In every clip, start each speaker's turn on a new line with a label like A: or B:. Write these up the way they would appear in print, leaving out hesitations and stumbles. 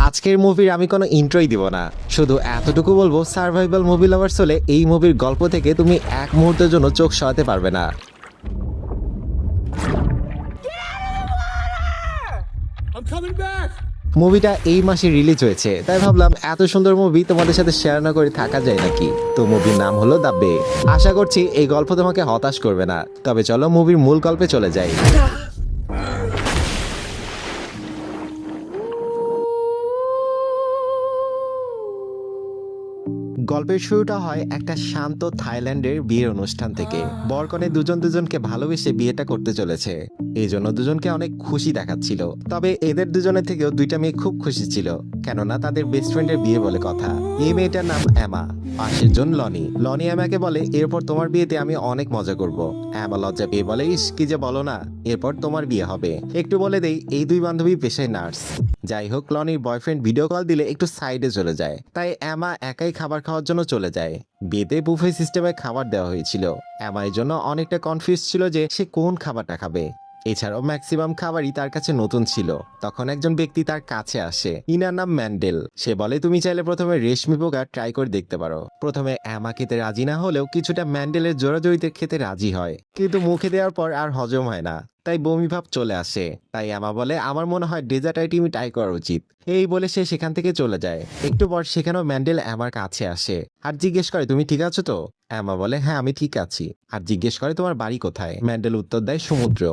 A: আজকের মুভির আমি কোনো ইন্ট্রোই দিব না, শুধু এতটুকু বলবো সার্ভাইভাল মুভি লাভার্স হলে এই মুভির গল্প থেকে তুমি এক মুহূর্তের জন্য চোখ সরাতে পারবে না। মুভিটা এই মাসে রিলিজ হয়েছে, তাই ভাবলাম এত সুন্দর মুভি তোমাদের সাথে শেয়ার না করে থাকা যায় নাকি। তো মুভির নাম হলো দ্য বে। আশা করছি এই গল্প তোমাকে হতাশ করবে না। তবে চলো মুভির মূল গল্পে চলে যাই। গল্পের শুরুটা হয় একটা শান্ত থাইল্যান্ডের বিয়ের অনুষ্ঠান থেকে। বরকনে দুজনকে ভালোবেসে বিয়েটা করতে চলেছে, এই জন্য দুজনকে অনেক খুশি দেখাচ্ছিল। তবে এদের দুজনের থেকেও দুইটা মেয়ে খুব খুশি ছিল, কেননা তাদের বেস্ট ফ্রেন্ডের বিয়ে বলে কথা। এই মেয়েটার নাম অ্যামা, পাশের জন লনি। লনি অ্যামাকে বলে, এরপর তোমার বিয়েতে আমি অনেক মজা করব। অ্যামা লজ্জা পেয়ে বলে, ইস কি যে বলো না, এরপর তোমার বিয়ে হবে। একটু বলে দেই, এই দুই বান্ধবী পেশায় নার্স। যাই হোক, লনির বয়ফ্রেন্ড ভিডিও কল দিলে একটু সাইডে চলে যায়, তাই অ্যামা একাই খাবার খাওয়ার জন্য চলে যায়। বিয়েতে বুফে সিস্টেমে খাবার দেওয়া হয়েছিল। অ্যামা এর জন্য অনেকটা কনফিউজ ছিল যে সে কোন খাবারটা খাবে। এছাড়াও ম্যাক্সিমাম খাবারই তার কাছে নতুন ছিল। তখন একজন ব্যক্তি তার কাছে আসে, ইনার নাম ম্যান্ডেল। সে বলে, তুমি চাইলে প্রথমে রেশমি পোকা ট্রাই করে দেখতে পারো। প্রথমে অ্যামা খেতে রাজি না হলেও কিছুটা ম্যান্ডেলের জোরাজোরিতে খেতে রাজি হয়, কিন্তু মুখে দেওয়ার পর আর হজম হয় না, তাই বমি ভাব চলে আসে। তাই অ্যামা বলে, আমার মনে হয় ডেজার্ট আইটেমই ট্রাই করা উচিত। এই বলে সে সেখান থেকে চলে যায়। একটু পর সেখানেও ম্যান্ডেল অ্যামার কাছে আসে আর জিজ্ঞেস করে, তুমি ঠিক আছো তো? অ্যামা বলে, হ্যাঁ আমি ঠিক আছি। আর জিজ্ঞেস করে, তোমার বাড়ি কোথায়? ম্যান্ডেল উত্তর দেয়, সমুদ্র।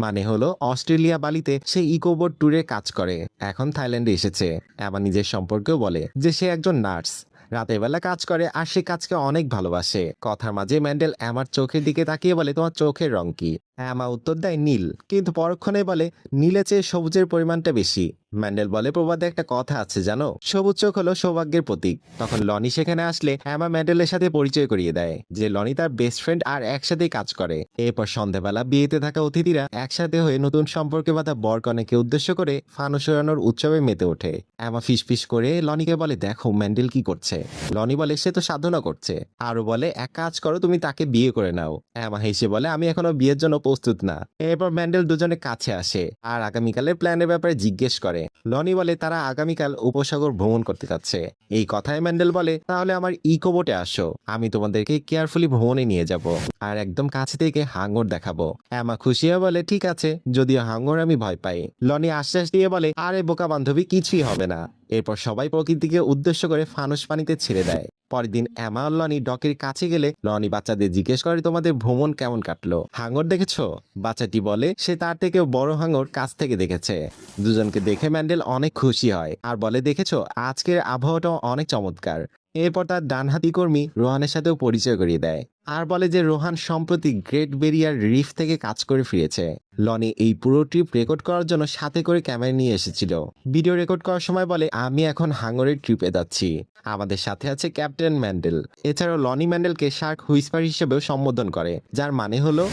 A: মানে হলো অস্ট্রেলিয়া বালিতে সে ইকোবোর্ড ট্যুরে কাজ করে, এখন থাইল্যান্ডে এসেছে। অ্যামা নিজের সম্পর্কেও বলে যে সে একজন নার্স, রাতের বেলা কাজ করে আর সে কাজকে অনেক ভালোবাসে। কথার মাঝে ম্যান্ডেল অ্যামার চোখের দিকে তাকিয়ে বলে, তোমার চোখের রং কি? অ্যামা উত্তর দেয়, নীল, কিন্তু পরক্ষণে বলে, নীলের চেয়ে সবুজের পরিমাণটা বেশি। ম্যান্ডেল বলে, প্রবাদে একটা কথা আছে জানো, সবুজ চোখ হলো সৌভাগ্যের প্রতীক। তখন লনি সেখানে আসলে অ্যামা ম্যান্ডেলের সাথে পরিচয় করিয়ে দেয় যে লনি তার বেস্ট ফ্রেন্ড আর একসাথেই কাজ করে। এরপর সন্ধ্যাবেলা বিয়েতে থাকা অতিথিরা একসাথে হয়ে নতুন সম্পর্কে বাঁধা বরকনেকে উদ্দেশ্য করে ফানুস উড়ানোর উৎসবে মেতে ওঠে। অ্যামা ফিসফিস করে লনিকে বলে, দেখো ম্যান্ডেল কি করছে। লনি বলে, সে তো সাধনা করছে। আরো বলে, এক কাজ করো, তুমি তাকে বিয়ে করে নাও। অ্যামা হেসে বলে, আমি এখনো বিয়ের জন্য প্রস্তুত না। এরপর ম্যান্ডেল দুজনে কাছে আসে আর আগামীকালের প্ল্যানের ব্যাপারে জিজ্ঞেস করে। লনি বলে, তারা আগামীকাল উপসাগর ভ্রমণ করতে যাচ্ছে। এই কথায় ম্যান্ডেল বলে, তাহলে আমার ইকো বোটে আসো, আমি তোমাদেরকে কেয়ারফুলি ভ্রমণে নিয়ে যাব আর একদম কাছে থেকে হাঙর দেখাবো। অ্যামা খুশি হয়ে বলে, ঠিক আছে, যদিও হাঙর আমি ভয় পাই। লনি আশ্বাস দিয়ে বলে, আরে বোকা বান্ধবী, কিছুই হবে না। এরপর সবাই প্রকৃতিকে উদ্দেশ্য করে ফানুস পানিতে ছেড়ে দেয়। পরের দিন অ্যামা আর লনি ডকের কাছে গেলে লনি বাচ্চাদের জিজ্ঞেস করে, তোমাদের ভ্রমণ কেমন কাটলো? হাঙর দেখেছো? বাচ্চাটি বলে সে তার থেকেও বড় হাঙর কাছ থেকে দেখেছে। দুজনকে দেখে ম্যান্ডেল অনেক খুশি হয় আর বলে, দেখেছো, আজকের আবহাওয়াটা অনেক চমৎকার। এরপর তার ডানহাতি কর্মী রোহানের সাথেও পরিচয় করিয়ে দেয় আর বলে যে রোহান সম্প্রতি গ্রেট বেরিয়ার রিফ থেকে কাজ করে ফিরেছে। লনি এই পুরো ট্রিপ রেকর্ড করার জন্য সাথে করে ক্যামেরা নিয়ে এসেছিল। ভিডিও রেকর্ড করার সময় বলে, আমি এখন হাঙ্গরের ট্রিপে যাচ্ছি, আমাদের সাথে আছে ক্যাপ্টেন ম্যান্ডেল। এছাড়াও লনি ম্যান্ডেলকে শার্ক হুইস্পার হিসেবেও সম্বোধন করে, যার মানে হলো।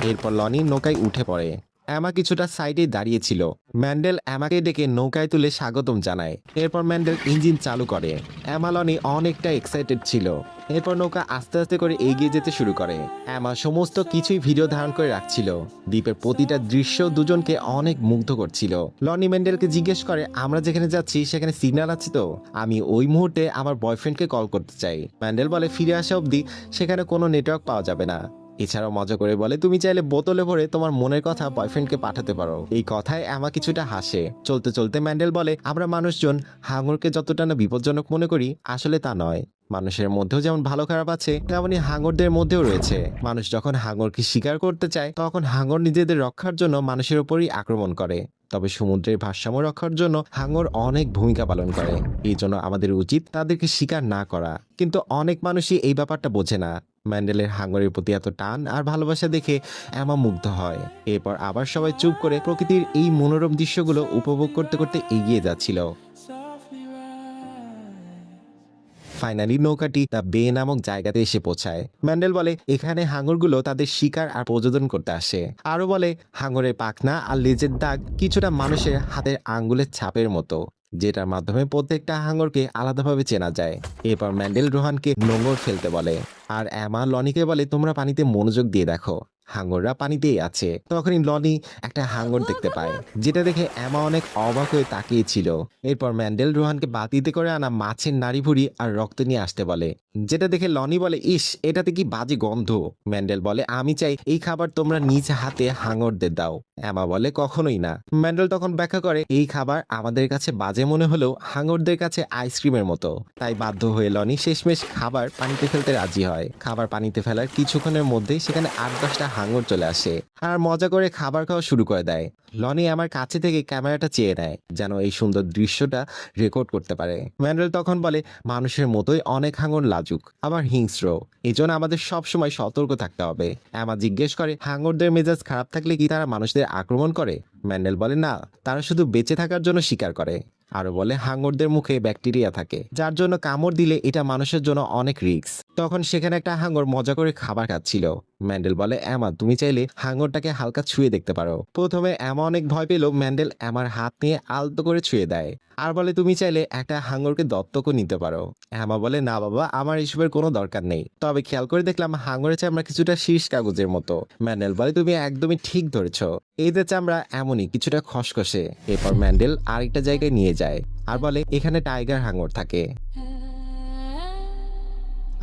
A: এরপর লনি নৌকায় উঠে পড়ে। অ্যামা কিছুটা সাইডে দাঁড়িয়েছিল। ম্যান্ডেল অ্যামাকে ডেকে নৌকায় তুলে স্বাগতম জানায়। এরপর ম্যান্ডেল ইঞ্জিন চালু করে। অ্যামা লনি অনেকটা এক্সাইটেড ছিল। এরপর নৌকা আস্তে আস্তে করে এগিয়ে যেতে শুরু করে। অ্যামা সমস্ত কিছুই ভিডিও ধারণ করে রাখছিল। দ্বীপের প্রতিটা দৃশ্য দুজনকে অনেক মুগ্ধ করছিল। লনি ম্যান্ডেলকে জিজ্ঞেস করে, আমরা যেখানে যাচ্ছি সেখানে সিগন্যাল আছে তো? আমি ওই মুহূর্তে আমার বয়ফ্রেন্ডকে কল করতে চাই। ম্যান্ডেল বলে, ফিরে আসা অবধি সেখানে কোনো নেটওয়ার্ক পাওয়া যাবে না। এছাড়াও মজা করে বলে, তুমি চাইলে বোতলে ভরে তোমার মনের কথা বয়ফ্রেন্ডকে পাঠাতে পারো। এই কথায় অ্যামা কিছুটা হাসে। চলতে চলতে ম্যান্ডেল বলে, আমরা মানুষজন হাঙরকে যতটা না বিপজ্জনক মনে করি, আসলে তা নয়। মানুষের মধ্যেও যেমন ভালো খারাপ আছে, তেমনি হাঙরদের মধ্যেও রয়েছে। মানুষ যখন হাঙরকে শিকার করতে চায়, তখন হাঙর নিজেদের রক্ষার জন্য মানুষের উপরই আক্রমণ করে। তবে সমুদ্রের ভারসাম্য রক্ষার জন্য হাঙর অনেক ভূমিকা পালন করে। এই জন্য আমাদের উচিত তাদেরকে শিকার না করা। কিন্তু অনেক মানুষই এই ব্যাপারটা বোঝে না। ম্যান্ডেলের হাঙ্গরের প্রতি এত টান আর ভালোবাসা দেখে অ্যামা মুগ্ধ হয়। এরপর আবার সবাই চুপ করে প্রকৃতির এই মনোরম দৃশ্যগুলো উপভোগ করতে করতে এগিয়ে যাচ্ছিল। ফাইনালি নৌকাটি দ্য বে নামক জায়গাতে এসে পৌঁছায়। ম্যান্ডেল বলে, এখানে হাঙরগুলো তাদের শিকার আর প্রযোজন করতে আসে। আরো বলে, হাঙরের পাখনা আর লেজের দাগ কিছুটা মানুষের হাতের আঙ্গুলের ছাপের মতো, যেটার মাধ্যমে প্রত্যেকটা হাঙরকে আলাদাভাবে চেনা যায়। এরপর ম্যান্ডেল রোহানকে নোঙর ফেলতে বলে আর অ্যামা লনিকে বলে, তোমরা পানিতে মনোযোগ দিয়ে দেখো, হাঙররা পানিতেই আছে। তখনই লনি একটা হাঙর দেখতে পায়, যেটা দেখে এমা অনেক অবাক হয়ে তাকিয়েছিল। এরপর ম্যান্ডেল রোহানকে বাতিতে করে আনা মাছের নাড়িভুড়ি আর রক্ত নিয়ে আসতে বলে, যেটা দেখে লনি বলে, ইস, এটাতে কি বাজে গন্ধ। ম্যান্ডেল বলে, আমি চাই এই খাবার তোমরা নিজ হাতে হাঙরদের দাও। এমা বলে, কখনোই না। ম্যান্ডেল তখন ব্যাখ্যা করে, এই খাবার আমাদের কাছে বাজে মনে হলেও হাঙরদের কাছে আইসক্রিমের মতো। তাই বাধ্য হয়ে লনি শেষমেশ খাবার পানিতে ফেলতে রাজি হয়। খাবার পানিতে ফেলার কিছুক্ষণের মধ্যেই সেখানে 8-10টা হাঙর চলে আসে আর মজা করে খাবার খাওয়া শুরু করে দেয়। লনি আমার কাছে থেকে ক্যামেরাটা চেয়ে নেয়, যেন এই সুন্দর দৃশ্যটা রেকর্ড করতে পারে। ম্যান্ডেল তখন বলে, মানুষের মতোই অনেক হাঙর লাজুক, আবার হিংস্র, এই জন্য আমাদের সবসময় সতর্ক থাকতে হবে। এমা জিজ্ঞেস করে, হাঙরদের মেজাজ খারাপ থাকলে কি তারা মানুষদের আক্রমণ করে? ম্যান্ডেল বলে, না, তারা শুধু বেঁচে থাকার জন্য শিকার করে। আরো বলে, হাঙরদের মুখে ব্যাকটেরিয়া থাকে, যার জন্য কামড় দিলে এটা মানুষের জন্য অনেক রিস্ক। তখন সেখানে একটা হাঙর মজা করে খাবার খাচ্ছিল। ম্যান্ডেল বলে, এমা, তুমি চাইলে হাঙরটাকে হালকা ছুঁয়ে দেখতে পারো। প্রথমে এমা অনেক ভয় পেল। ম্যান্ডেল এমার হাত নিয়ে আলতো করে ছুঁয়ে দেয় আর বলে, তুমি চাইলে একটা হাঙরকে দত্তকও নিতে পারো। এমা বলে, না বাবা, আমার এসবের কোনো দরকার নেই। তবে খেয়াল করে দেখলাম হাঙরের চামড়া কিছুটা শীষ কাগজের মতো। ম্যান্ডেল বলে, তুমি একদমই ঠিক ধরেছ, এদের চামড়া এমনই কিছুটা খসখসে। এরপর ম্যান্ডেল আরেকটা জায়গায় নিয়ে যায় আর বলে, এখানে টাইগার হাঙর থাকে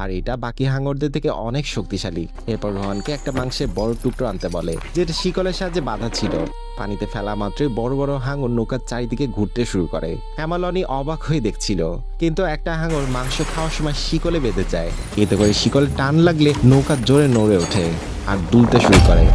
A: আর এটা বাকি হাঙরদের থেকে অনেক শক্তিশালী। এরপর রোহানকে একটা মাংসের বড় টুকরো আনতে বলে, যেটা শিকলের সাহায্যে বাঁধা ছিল। পানিতে ফেলা মাত্রই বড় বড় হাঙর নৌকার চারিদিকে ঘুরতে শুরু করে। এমালনি অবাক হয়ে দেখছিল, কিন্তু একটা হাঙর মাংস খাওয়ার সময় শিকলে বেঁধে যায়। এতে করে শিকলে টান লাগলে নৌকা জোরে নড়ে ওঠে আর দুলতে শুরু করে।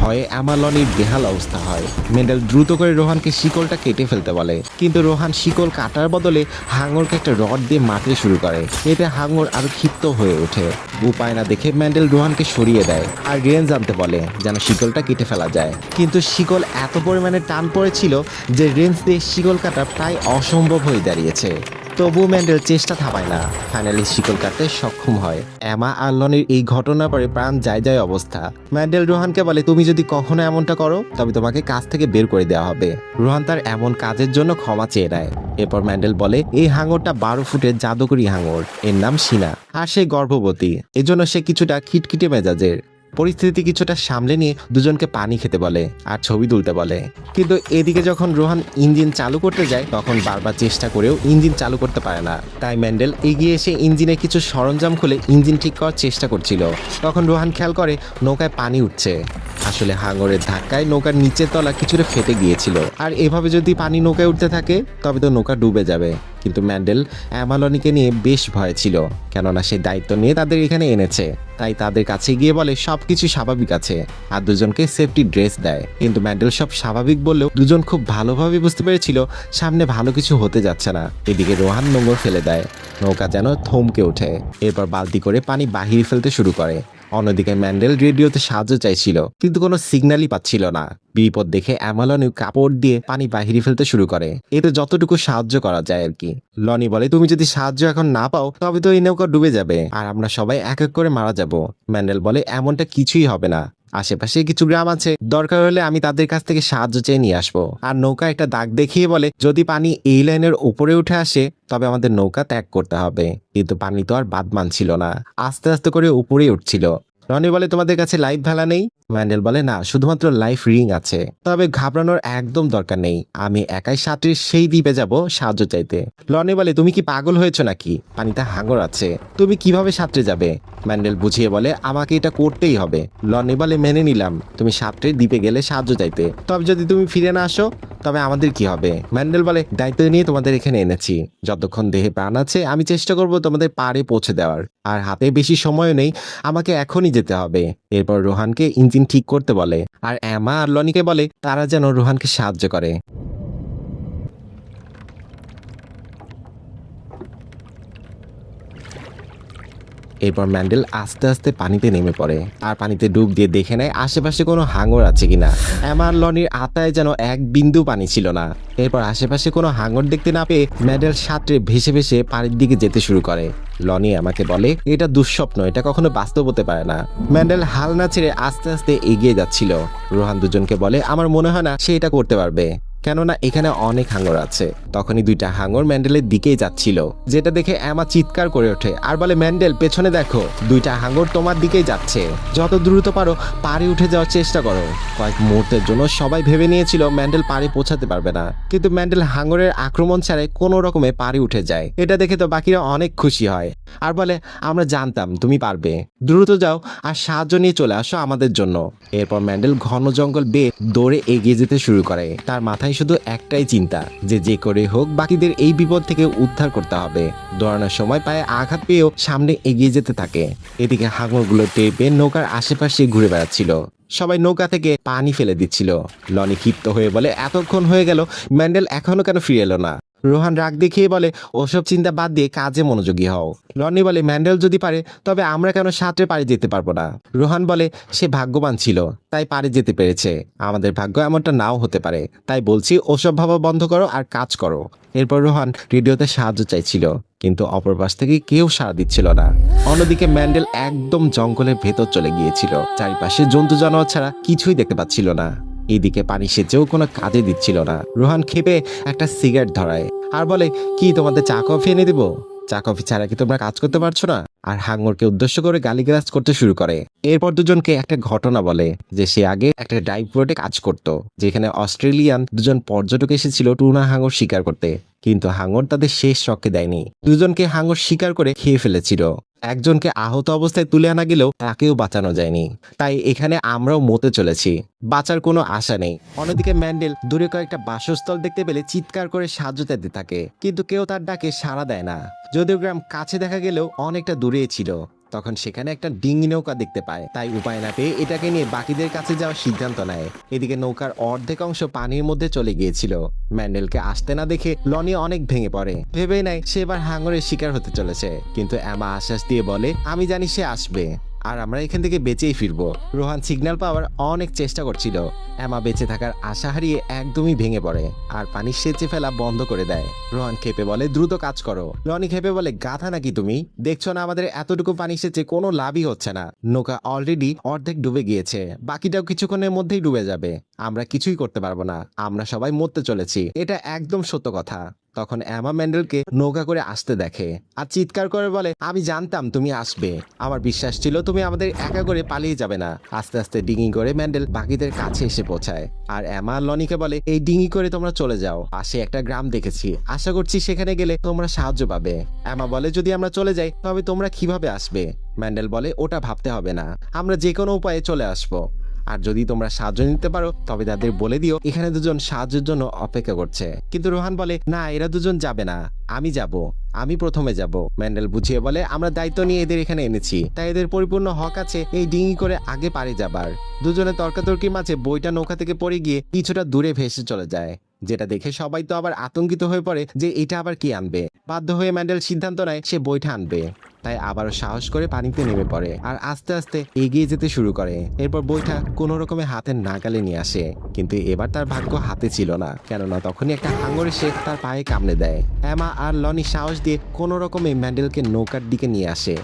A: ভয়ে অ্যামালনির বেহাল অবস্থা হয়। মেন্ডেল দ্রুত করে রোহানকে শিকলটা কেটে ফেলতে বলে, কিন্তু রোহান শিকল কাটার বদলে হাঙরকে একটা রড দিয়ে মারতে শুরু করে। এতে হাঙর আরো ক্ষিপ্ত হয়ে ওঠে। উপায় না দেখে ম্যান্ডেল রোহানকে সরিয়ে দেয় আর রেঞ্জ আনতে বলে, যেন শিকলটা কেটে ফেলা যায়। কিন্তু শিকল এত পরিমাণে টান পড়েছিল যে রেঞ্জ দিয়ে শিকল কাটা প্রায় অসম্ভব হয়ে দাঁড়িয়েছে। তবু ম্যান্ডেল চেষ্টা থামায় না। ফাইনালি শিকল কাটতে সক্ষম হয়। এমা আর লনির এই ঘটনার পরে প্রাণ যায় যায় অবস্থা। ম্যান্ডেল রোহানকে বলে, তুমি যদি কখনো এমনটা করো তবে তোমাকে কাজ থেকে বের করে দেওয়া হবে। রোহান তার এমন কাজের জন্য ক্ষমা চেয়ে নেয়। এরপর ম্যান্ডেল বলে, এই হাঙরটা 12 ফুটের জাদুকরি হাঙর, এর নাম সিনা, আর সে গর্ভবতী, এজন্য সে কিছুটা খিটখিটে মেজাজের। পরিস্থিতি কিছুটা সামলে নিয়ে দুজনকে পানি খেতে বলে আর ছবি তুলতে বলে। কিন্তু এদিকে যখন রোহান ইঞ্জিন চালু করতে যায় তখন বারবার চেষ্টা করেও ইঞ্জিন চালু করতে পারে না। তাই ম্যান্ডেল এগিয়ে এসে ইঞ্জিনে কিছু সরঞ্জাম খুলে ইঞ্জিন ঠিক করার চেষ্টা করছিল। তখন রোহান খেয়াল করে নৌকায় পানি উঠছে। আসলে হাঙরের ধাক্কায় নৌকার নিচের তলা কিছুটা ফেটে গিয়েছিল, আর এভাবে যদি পানি নৌকায় উঠতে থাকে তবে তো নৌকা ডুবে যাবে। কিন্তু ম্যান্ডেল অ্যামালনিকে নিয়ে বেশ ভয় ছিল, কেননা সে দায়িত্ব নিয়ে তাদের এখানে এনেছে। তাই তাদের কাছে গিয়ে বলে সবকিছু স্বাভাবিক আছে আর দুজনকে সেফটি ড্রেস দেয়। কিন্তু ম্যান্ডেল সব স্বাভাবিক বললেও দুজন খুব ভালোভাবে বুঝতে পেরেছিল সামনে ভালো কিছু হতে যাচ্ছে না। এদিকে রোহান নোঙর ফেলে দেয়, নৌকা যেন থমকে ওঠে। এরপর বালতি করে পানি বাহিরে ফেলতে শুরু করে। অন্যদিকে ম্যান্ডেল রেডিওতে সাহায্য চাইছিল, কিন্তু কোনো সিগন্যালই পাচ্ছিল না। বিপদ দেখে অ্যামালনি কাপড় দিয়ে পানি বাহিরে ফেলতে শুরু করে, এতে যতটুকু সাহায্য করা যায় আর কি। লনি বলে, তুমি যদি সাহায্য এখন না পাও তবে তো এই নৌকা ডুবে যাবে আর আমরা সবাই এক এক করে মারা যাব। ম্যান্ডেল বলে, এমনটা কিছুই হবে না, আশেপাশে কিছু গ্রাম আছে, দরকার হলে আমি তাদের কাছ থেকে সাহায্য চেয়ে নিয়ে আসবো। আর নৌকা একটা দাগ দেখিয়ে বলে, যদি পানি এই লাইনের উপরে উঠে আসে তবে আমাদের নৌকা ত্যাগ করতে হবে। কিন্তু পানি তো আর বাদ মানছিল না, আস্তে আস্তে করে উপরেই উঠছিল। রনি বলে, তোমাদের কাছে লাইফ ভেলা নেই? ম্যান্ডেল বলে, না, শুধুমাত্র লাইফ রিং আছে। তবে ঘাবড়ানোর একদম দরকার নেই, আমি একাই সাঁতরে সেই দ্বীপে যাব সাহায্য চাইতে। লনি বলে, তুমি কি পাগল হয়েছো নাকি? পানিতে হাঙর আছে, তুমি কিভাবে সাঁতরে যাবে? ম্যান্ডেল বুঝিয়ে বলে, আমাকে এটা করতেই হবে। লনি বলে, মেনে নিলাম তুমি সাঁতরে দ্বীপে গেলে সাহায্য চাইতে, তবে যদি তুমি ফিরে না আসো তবে আমাদের কি হবে? ম্যান্ডেল বলে, দায়িত্ব নিয়ে তোমাদের এখানে এনেছি, যতক্ষণ দেহে প্রাণ আছে আমি চেষ্টা করব তোমাদের পাড়ে পৌঁছে দেওয়ার, আর হাতে বেশি সময় নেই, আমাকে এখনই যেতে হবে। এরপর রোহানকে ইঞ্জিন ঠিক করতে বলে আর এমা আর লনিকে বলে তারা যেন রোহানকে সাহায্য করে। এরপর ম্যান্ডেল আস্তে আস্তে পানিতে নেমে পড়ে আর পানিতে ডুব দিয়ে দেখে নেয় আশেপাশে কোনো হাঙর আছে কিনা। এমা আর লনির আতায় যেন এক বিন্দু পানি ছিল না। এরপর আশেপাশে কোনো হাঙর দেখতে না পেয়ে ম্যান্ডেল সাঁতরে ভেসে ভেসে পানির দিকে যেতে শুরু করে। লনি আমাকে বলে, এটা দুঃস্বপ্ন, এটা কখনো বাস্তব হতে পারে না। ম্যান্ডেল হাল না ছেড়ে আস্তে আস্তে এগিয়ে যাচ্ছিল। রোহান দুজনকে বলে, আমার মনে হয় না সে এটা করতে পারবে, কেননা এখানে অনেক হাঙর আছে। তখনই দুইটা হাঙর ম্যান্ডেলের দিকেই যাচ্ছিল, যেটা দেখে এমা চিৎকার করে ওঠে আর বলে, ম্যান্ডেল পেছনে দেখো, দুইটা হাঙর তোমার দিকেই যাচ্ছে, যত দ্রুত পারো পাড়ে উঠে যাওয়ার চেষ্টা করো। কয়েক মুহূর্তের জন্য সবাই ভেবে নিয়েছিল ম্যান্ডেল পাড়ে পৌঁছাতে পারবে না, কিন্তু ম্যান্ডেল হাঙরের আক্রমণ ছাড়াই কোনো রকমে পাড়ে উঠে যায়। এটা দেখে তো বাকিরা অনেক খুশি হয় আর বলে, আমরা জানতাম তুমি পারবে, দ্রুত যাও আর সাহায্য নিয়ে চলে আসো আমাদের জন্য। এরপর ম্যান্ডেল ঘন জঙ্গল বেয়ে দৌড়ে এগিয়ে যেতে শুরু করে। তার মাথায় শুধু একটাই চিন্তা, যে করে হোক বাকিদের এই বিপদ থেকে উদ্ধার করতে হবে। দৌড়ানোর সময় পায়ে আঘাত পেয়েও সামনে এগিয়ে যেতে থাকে। এদিকে হাঙরগুলো টের পেয়ে নৌকার আশেপাশে ঘুরে বেড়াচ্ছিল, সবাই নৌকা থেকে পানি ফেলে দিচ্ছিল। লনি ক্ষিপ্ত হয়ে বলে, এতক্ষণ হয়ে গেল ম্যান্ডেল এখনো কেন ফিরে এলো না? রোহান রাগ দেখিয়ে বলে, ওসব চিন্তা বাদ দিয়ে কাজে মনোযোগী হও। লনি বলে, ম্যান্ডেল যদি পারে তবে আমরা কেন সাঁতরে পাড়ে যেতে পারবো না? রোহান বলে, সে ভাগ্যবান ছিল তাই পাড়ে যেতে পেরেছে, আমাদের ভাগ্য এমনটা নাও হতে পারে, তাই বলছি ওসব ভাবা বন্ধ করো আর কাজ করো। এরপর রোহান রেডিওতে সাহায্য চাইছিল, কিন্তু অপর পাশ থেকে কেউ সাড়া দিচ্ছিল না। অন্যদিকে ম্যান্ডেল একদম জঙ্গলের ভেতর চলে গিয়েছিল, চারিপাশে জন্তু জানোয়ার ছাড়া কিছুই দেখতে পাচ্ছিল না। এদিকে পানি সেচেও কোনো কাজে দিচ্ছিল না। রোহান খেপে একটা সিগারেট ধরায় আর বলে, কি তোমাদের চা কফি এনে দেবো? চা কফি ছাড়া কি তোমরা কাজ করতে পারছো না? আর হাঙরকে উদ্দেশ্য করে গালিগালাজ করতে শুরু করে। এরপর দুজনকে একটা ঘটনা বলে যে সে আগে একটা ডাইভ বোর্ডে কাজ করত, যেখানে অস্ট্রেলিয়ান দুজন পর্যটক এসেছিল টুনা হাঙর শিকার করতে, কিন্তু হাঙর তাদের শেষ রক্ষে দেয়নি। দুজনকে হাঙর শিকার করে খেয়ে ফেলেছিল। একজনকে আহত অবস্থায় তুলে আনা গেলেও তাকেও বাঁচানো যায়নি। তাই এখানে আমরাও মতে চলেছি, বাঁচার কোনো আশা নেই। অন্যদিকে ম্যান্ডেল দূরে কয়েকটা বাসস্থল দেখতে পেলে চিৎকার করে সাহায্য চাইতে থাকে, কিন্তু কেউ তার ডাকে সাড়া দেয় না। যদিও গ্রাম কাছে দেখা গেলেও অনেকটা দূরে ছিল। তখন সেখানে একটা ডিঙি নৌকা দেখতে পায়, তাই উপায় না পেয়ে এটাকে নিয়ে বাকিদের কাছে যাওয়ার সিদ্ধান্ত নেয়। এদিকে নৌকার অর্ধেক অংশ পানির মধ্যে চলে গিয়েছিল। ম্যান্ডেলকে আসতে না দেখে লনি অনেক ভেঙে পড়ে, ভেবেই নেয় সে এবার হাঙরের শিকার হতে চলেছে। কিন্তু এমা আশ্বাস দিয়ে বলে, আমি জানি সে আসবে আর আমরা এখান থেকে বেঁচেই ফিরবো। রোহান সিগন্যাল পাওয়ার অনেক চেষ্টা করছিল। এমা বেঁচে থাকার আশা হারিয়ে একদমই ভেঙে পড়ে আর পানি সেচে ফেলা বন্ধ করে দেয়। রোহান খেপে বলে, দ্রুত কাজ করো। লনি খেপে বলে, গাধা নাকি তুমি, দেখছো না আমাদের এতটুকু পানি সেচে কোনো লাভই হচ্ছে না। নৌকা অলরেডি অর্ধেক ডুবে গিয়েছে, বাকিটাও কিছুক্ষণের মধ্যেই ডুবে যাবে। আমরা কিছুই করতে পারবো না, আমরা সবাই মরতে চলেছি। এটা একদম সত্য কথা। তখন এমা ম্যান্ডেলকে নৌকা করে আসতে দেখে আর চিৎকার করে বলে, আমি জানতাম তুমি আসবে, আমার বিশ্বাস ছিল তুমি আমাদের একা করে পালিয়ে যাবে না। আস্তে আস্তে ডিঙি করে ম্যান্ডেল বাকিদের কাছে এসে পৌঁছায় আর এমা লনিকে বলে, এই ডিঙি করে তোমরা চলে যাও, পাশে একটা গ্রাম দেখেছি, আশা করছি সেখানে গেলে তোমরা সাহায্য পাবে। এমা বলে, যদি আমরা চলে যাই তবে তোমরা কিভাবে আসবে? ম্যান্ডেল বলে, ওটা ভাবতে হবে না, আমরা যে কোনো উপায়ে চলে আসবো। আর যদি তোমরা সাহায্য নিতে পারো তবে তাদের বলে দিও এখানে দুজন সাহায্যের জন্য অপেক্ষা করছে। কিন্তু রোহান বলে, না, এরা দুজন যাবে না, আমি যাব, আমি প্রথমে যাব। ম্যান্ডেল বুঝিয়ে বলে, আমরা দায়িত্ব নিয়ে এদের এখানে এনেছি, তাই এদের পরিপূর্ণ হক আছে এই ডিঙি করে আগে পারে যাবার। দুজনে তর্কাতর্কির মাঝে বইটা নৌকা থেকে পড়ে গিয়ে কিছুটা দূরে ভেসে চলে যায়, যেটা দেখে সবাই তো আবার আতঙ্কিত হয়ে পড়ে যে এটা আবার কি আনবে। বাধ্য হয়ে ম্যান্ডেল সিদ্ধান্ত নেয় সে বইটা আনবে, তাই আবারও সাহস করে পানিতে নেমে পড়ে আর আস্তে আস্তে এগিয়ে যেতে শুরু করে। এরপর বইটা কোনো রকমে হাতের নাগালে নিয়ে আসে, কিন্তু এবার তার ভাগ্য হাতে ছিল না, কেননা তখনই একটা হাঙর এসে তার পায়ে কামড়ে দেয়। এমা আর লনি সাহস দিয়ে কোনো রকমে ম্যান্ডেলকে নৌকার দিকে নিয়ে আসে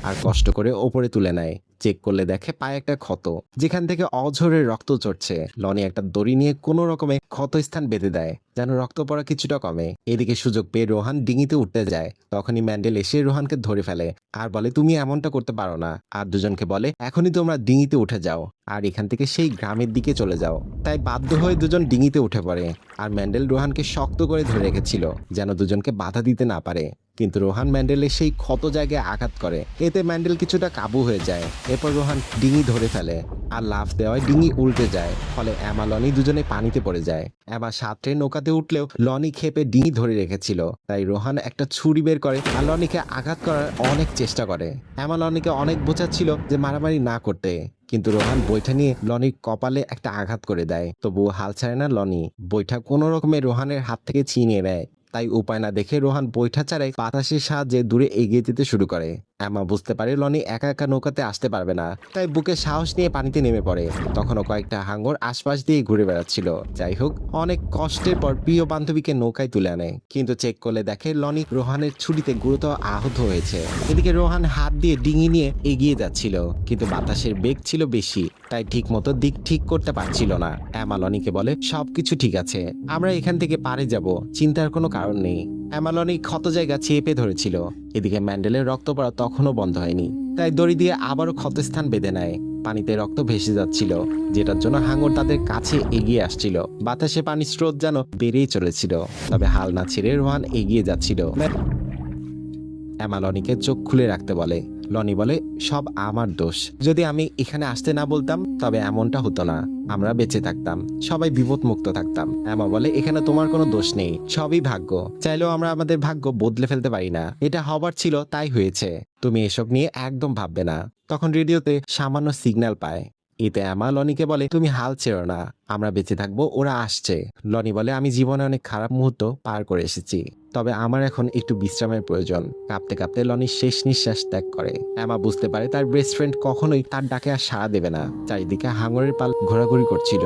A: আর কষ্ট করে ওপরে তুলে নেয়। চেক করলে দেখে পায়ে একটা ক্ষত, যেখান থেকে অঝরে রক্ত চড়ছে। লনি একটা দড়ি নিয়ে কোনো রকমে ক্ষত স্থান বেঁধে দেয় যেন রক্ত পড়া কিছুটা কমে। এদিকে সুযোগ পেয়ে রোহান ডিঙিতে উঠতে যায়, তখনই ম্যান্ডেল এসে রোহানকে ধরে ফেলে আর বলে, তুমি এমনটা করতে পারো না। আর দুজনকে বলে, এখনই তোমরা ডিঙিতে উঠে যাও আর এখান থেকে সেই গ্রামের দিকে চলে যাও। তাই বাধ্য হয়ে দুজন ডিঙিতে উঠে পড়ে আর ম্যান্ডেল রোহানকে শক্ত করে ধরে রেখেছিল যেন দুজনকে বাধা দিতে না পারে। কিন্তু রোহান ম্যান্ডেলের সেই ক্ষত জায়গায় আঘাত করে, এতে ম্যান্ডেল কিছুটা কাবু হয়ে যায়। এরপর রোহান ডিঙি ধরে ফেলে আর লাফ দেওয়ায় ডিঙি উল্টে যায়, ফলে এমা লনি দুজনে পানিতে পড়ে যায়। এমা সাঁতরে নৌকাতে উঠলেও লনি খেপে ডিঙি ধরে রেখেছিল, তাই রোহান একটা ছুরি বের করে আর লনিকে আঘাত করার অনেক চেষ্টা করে। এমা লনিকে অনেক বোঝাচ্ছিল যে মারামারি না করতে, কিন্তু রোহান বৈঠা নিয়ে লনির কপালে একটা আঘাত করে দেয়। তবুও হাল ছাড়ে না লনি, বৈঠা কোনো রকমে রোহানের হাত থেকে ছিনিয়ে নেয়। তাই উপায় না দেখে রোহান বৈঠা ছাড়াই বাতাসের সাহায্যে দূরে এগিয়ে যেতে শুরু করে। এমা বুঝতে পারে লনি একা একা নৌকাতে আসতে পারবে না, তাই বুকে সাহস নিয়ে পানিতে নেমে পড়ে। তখনও কয়েকটা হাঙর আশপাশ দিয়ে ঘুরে বেড়াচ্ছিল। যাই হোক, অনেক কষ্টের পর প্রিয় বান্ধবীকে নৌকায় তুলে আনে, কিন্তু চেক করলে দেখে লনি রোহানের ছুরিতে গুরুতর আহত হয়েছে। এদিকে রোহান হাত দিয়ে ডিঙি নিয়ে এগিয়ে যাচ্ছিল, কিন্তু বাতাসের বেগ ছিল বেশি, তাই ঠিক মতো দিক ঠিক করতে পারছিল না। এমা লনিকে বলে সবকিছু ঠিক আছে, আমরা এখান থেকে পারে যাব, চিন্তার কোনো কারণ নেই। অ্যামালনি ক্ষত জায়গা চেপে ধরেছিল। এদিকে ম্যান্ডেলের রক্ত পড়া তখনও বন্ধ হয়নি, তাই দড়ি দিয়ে আবারও ক্ষতস্থান বেঁধে নেয়। পানিতে রক্ত ভেসে যাচ্ছিল, যেটার জন্য হাঙর তাদের কাছে এগিয়ে আসছিল। বাতাসে পানির স্রোত যেন বেড়েই চলেছিল, তবে হাল না ছেড়ে রোহান এগিয়ে যাচ্ছিল। এমা লনিকে চোখ খুলে রাখতে বলে। লনি বলে সব আমার দোষ, যদি আমি এখানে আসতে না বলতাম তবে এমনটা হতো না, আমরা বেঁচে থাকতাম, সবাই বিপদ মুক্ত থাকতাম। এমা বলে এখানে তোমার কোনো দোষ নেই, সবই ভাগ্য, চাইলেও আমরা আমাদের ভাগ্য বদলে ফেলতে পারি না, এটা হবার ছিল তাই হয়েছে, তুমি এসব নিয়ে একদম ভাববে না। তখন রেডিওতে সামান্য সিগন্যাল পায়। এতে এমা লনিকে বলে তুমি হাল ছেড়ো না, আমরা বেঁচে থাকবো, ওরা আসছে। লনি বলে আমি জীবনে অনেক খারাপ মুহূর্ত পার করে এসেছি, তবে আমার এখন একটু বিশ্রামের প্রয়োজন। কাঁপতে কাঁপতে লনি শেষ নিঃশ্বাস ত্যাগ করে। এমা বুঝতে পারে তার বেস্ট ফ্রেন্ড কখনোই তার ডাকে আর সাড়া দেবে না। চারিদিকে হাঙরের পাল ঘোরাঘুরি করছিল।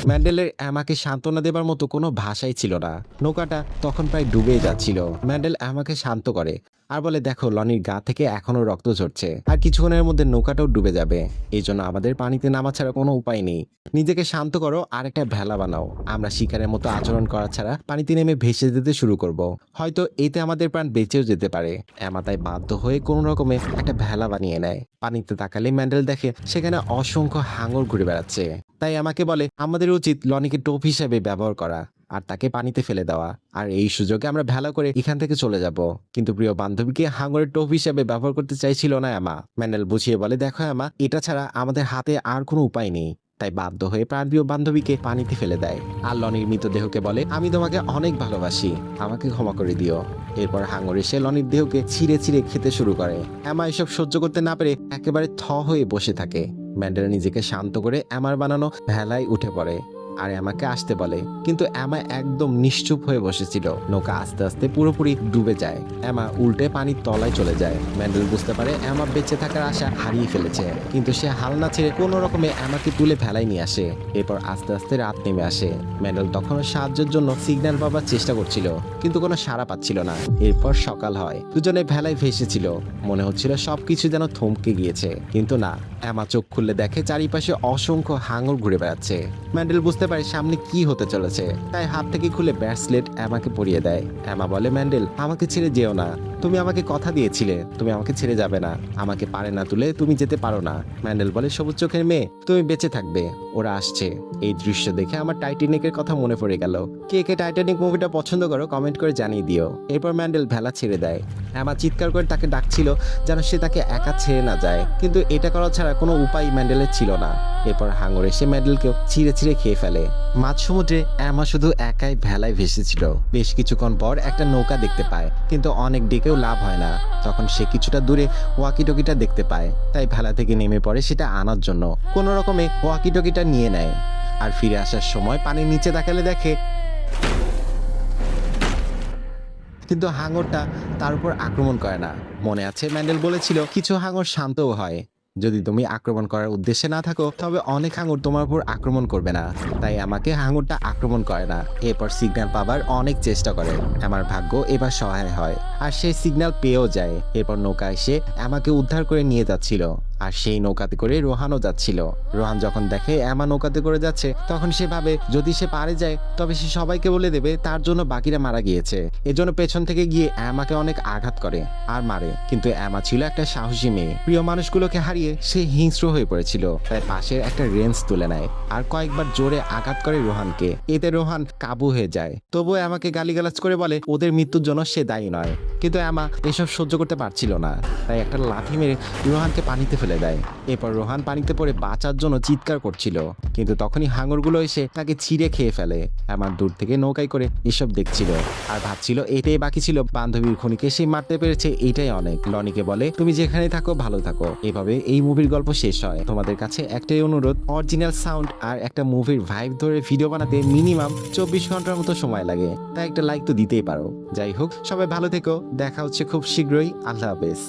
A: ম্যান্ডেলের অ্যামাকে সান্ত্বনা দেবার মতো কোনো ভাষাই ছিল না। নৌকাটা তখন প্রায় ডুবেই যাচ্ছিল। ম্যান্ডেল অ্যামাকে শান্ত করে আর বলে দেখো লনির গা থেকে এখনো রক্ত ঝরছে, আর কিছুক্ষণের মধ্যে নৌকাটাও ডুবে যাবে, এই জন্য আমাদের পানিতে নামা ছাড়া কোনো উপায় নেই। নিজেকে শান্ত করো আর একটা ভেলা বানাও, আমরা শিকারের মতো আচরণ করা ছাড়া পানিতে নেমে ভেসে যেতে শুরু করব, হয়তো এতে আমাদের প্রাণ বেঁচেও যেতে পারে। অ্যামা তাই বাধ্য হয়ে কোনো রকমে একটা ভেলা বানিয়ে নেয়। পানিতে তাকালে ম্যান্ডেল দেখে সেখানে অসংখ্য হাঙর ঘুরে বেড়াচ্ছে। তাই আমাকে বলে আমাদের উচিত লনিকে টোপ হিসেবে ব্যবহার করা আর তাকে পানিতে ফেলে দেওয়া, আর এই সুযোগে আমরা ভেলা করে এখান থেকে চলে যাব। কিন্তু প্রিয় বান্ধবীকে হাঙরের টোপ হিসেবে ব্যবহার করতে চাইছিল না অ্যামা। ম্যান্ডেল বুঝিয়ে বলে দেখো অ্যামা, এটা ছাড়া আমাদের হাতে আর কোনো উপায় নেই। তাই বাধ্য হয়ে প্রাণপ্রিয় বান্ধবীকে পানিতে ফেলে দেয় আর লনির মৃতদেহকে বলে আমি তোমাকে অনেক ভালোবাসি, আমাকে ক্ষমা করে দিও। এরপর হাঙর এসে লনির দেহকে ছিঁড়ে ছিঁড়ে খেতে শুরু করে। অ্যামা এসব সহ্য করতে না পেরে একেবারে হয়ে বসে থাকে। ম্যান্ডেল নিজেকে শান্ত করে অ্যামার বানানো ভেলায় উঠে পড়ে আর অ্যামাকে আসতে বলে, কিন্তু অ্যামা একদম নিশ্চুপ হয়ে বসেছিল। নৌকা আস্তে আস্তে পুরোপুরি ডুবে যায়। অ্যামা উল্টে পানির তলায় চলে যায়। ম্যান্ডেল বুঝতে পারে অ্যামা বেঁচে থাকার আশা হারিয়ে ফেলেছে, কিন্তু সে হাল না ছেড়ে কোনো রকমে অ্যামাকে তুলে ভেলায় নিয়ে আসে। এরপর আস্তে আস্তে রাত নেমে আসে। ম্যান্ডেল তখনও সাহায্যের জন্য সিগন্যাল পাবার চেষ্টা করছিল, কিন্তু কোনো সাড়া পাচ্ছিল না। এরপর সকাল হয়, দুজনে ভেলায় ভেসেছিল, মনে হচ্ছিল সবকিছু যেন থমকে গিয়েছে, কিন্তু না। অ্যামা চোখ খুললে দেখে চারিপাশে অসংখ্য হাঙর ঘুরে বেড়াচ্ছে। ম্যান্ডেল বুঝতে পারে সামনে কি হতে চলেছে, তাই হাত থেকে খুলে ব্রেসলেট অ্যামাকে পরিয়ে দেয়। অ্যামা বলে ম্যান্ডেল আমাকে ছেড়ে যেও না, তুমি আমাকে কথা দিয়েছিলে তুমি আমাকে ছেড়ে যাবে না, আমাকে পারে না তুলে তুমি যেতে পারো না। ম্যান্ডেল বলে সবুজ চোখের মেয়ে, তুমি বেঁচে থাকবে, ওরা আসছে। এই দৃশ্য দেখে আমার টাইটানিকের কথা মনে পড়ে গেল। কে কে টাইটানিক মুভিটা পছন্দ করো কমেন্ট করে জানিয়ে দিও। এরপর ম্যান্ডেল ভেলা ছেড়ে দেয়। অ্যামা চিৎকার করে তাকে ডাকছিল যেন সে তাকে একা ছেড়ে না যায়, কিন্তু এটা করা ছাড়া কোনো উপায় ম্যান্ডেলের ছিল না। এরপর হাঙর এসে ম্যান্ডেলকেও ছিঁড়ে ছিঁড়ে খেয়ে ফেলে। মাঝ সমুদ্রে অ্যামা শুধু একাই ভেলায় ভেসেছিল। বেশ কিছুক্ষণ পর একটা নৌকা দেখতে পায়, কিন্তু অনেক ডেকেও লাভ হয় না। তখন সে কিছুটা দূরে ওয়াকিটকিটা দেখতে পায়, তাই ভেলা থেকে নেমে পড়ে সেটা আনার জন্য। কোনো রকমে ওয়াকিটকিটা নিয়ে নেয় আর ফিরে আসার সময় পানির নিচে তাকালে দেখে কিন্তু হাঙরটা তার উপর আক্রমণ করে না। মনে আছে ম্যান্ডেল বলেছিল কিছু হাঙর শান্তও হয়, যদি তুমি আক্রমণ করার উদ্দেশ্যে না থাকো তবে অনেক হাঙর তোমার উপর আক্রমণ করবে না। তাই আমাকে হাঙরটা আক্রমণ করে না। এরপর সিগন্যাল পাবার অনেক চেষ্টা করে। আমার ভাগ্য এবার সহায় হয় আর সেই সিগন্যাল পেয়েও যায়। এরপর নৌকা এসে আমাকে উদ্ধার করে নিয়ে যাচ্ছিল, আর সেই নৌকাতে করে রোহানও যাচ্ছিল। রোহান যখন দেখে অ্যামা নৌকাতে করে যাচ্ছে, তখন সে ভাবে যদি সে পারে যায় তবে সে সবাইকে বলে দেবে তার জন্য বাকিরা মারা গিয়েছে। এজন্য পেছন থেকে গিয়ে অ্যামাকে অনেক আঘাত করে আর মারে। কিন্তু অ্যামা ছিল একটা সাহসী মেয়ে, প্রিয় মানুষগুলোকে হারিয়ে সে হিংস্র হয়ে পড়েছিল, তাই পাশের একটা রেঞ্জ তুলে নেয় আর কয়েকবার জোরে আঘাত করে রোহানকে। এতে রোহান কাবু হয়ে যায়। তবুও অ্যামাকে গালিগালাজ করে বলে ওদের মৃত্যুর জন্য সে দায়ী নয়। কিন্তু অ্যামা এসব সহ্য করতে পারছিল না, তাই একটা লাঠি মেরে রোহানকে পানিতে ফেলে ফেলে দেয়। এরপর রোহান পানিতে পড়ে বাঁচার জন্য চিৎকার করছিল, কিন্তু তখনই হাঙরগুলো এসে তাকে ছিঁড়ে খেয়ে ফেলে। আমার দূর থেকে নৌকায় করে এসব দেখছিল আর ভাবছিল এটাই বাকি ছিল, বান্ধবীর খুনিকে সে মারতে পেরেছে, এইটাই অনেক। লনিকে বলে তুমি যেখানে থাকো ভালো থাকো। এভাবে এই মুভির গল্প শেষ হয়। তোমাদের কাছে একটাই অনুরোধ, অরিজিনাল সাউন্ড আর একটা মুভির ভাইব ধরে ভিডিও বানাতে মিনিমাম 24 ঘন্টার মতো সময় লাগে, তাই একটা লাইক তো দিতেই পারো। যাই হোক, সবাই ভালো থেকো, দেখা হচ্ছে খুব শীঘ্রই। আল্লাহ হাফেজ।